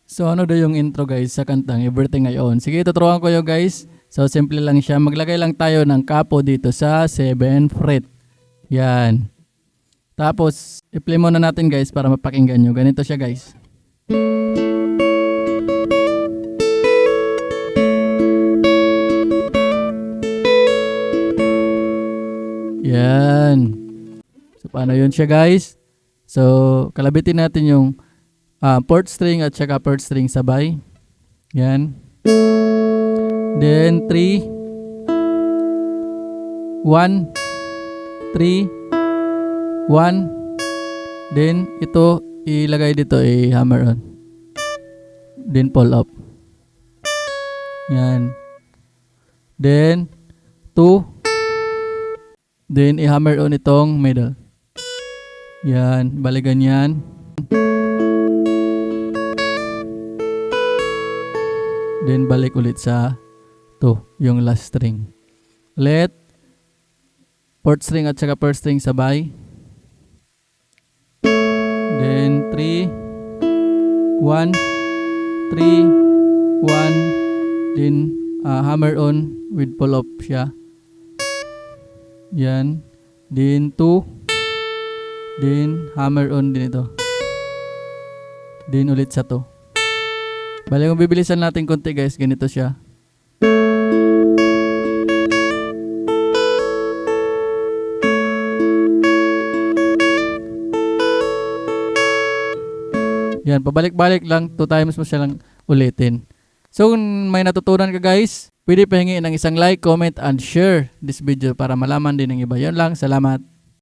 So ano daw yung intro guys sa kantang Everything I Own? Sige, tuturuan ko yung guys. So simple lang siya. Maglagay lang tayo ng kapo dito sa 7th fret. Yan. Tapos i-play muna natin guys para mapakinggan nyo. Ganito siya guys. Yan. So paano yun siya guys? So kalabitin natin yung 4th string at saka 1st string sabay. Yan. Then 3 1 3 1. Then ito ilagay dito, i-hammer on. Then pull up. Yan. Then 2. Then i-hammer on itong middle. Yan, bali ganyan. Then balik ulit sa 2, yung last string. Ulit 4th string at saka 1st string sabay. Then 3 1 3 1. Then hammer on with pull up siya. Yan. Then 2. Then hammer on din ito. Then ulit sa 2. Bali kung bibilisan natin konti guys, ganito siya. Yan, pabalik-balik lang, 2 times mo siya lang ulitin. So kung may natutunan ka guys, pwede pahingin ng isang like, comment, and share this video para malaman din ng iba. Yan lang, salamat.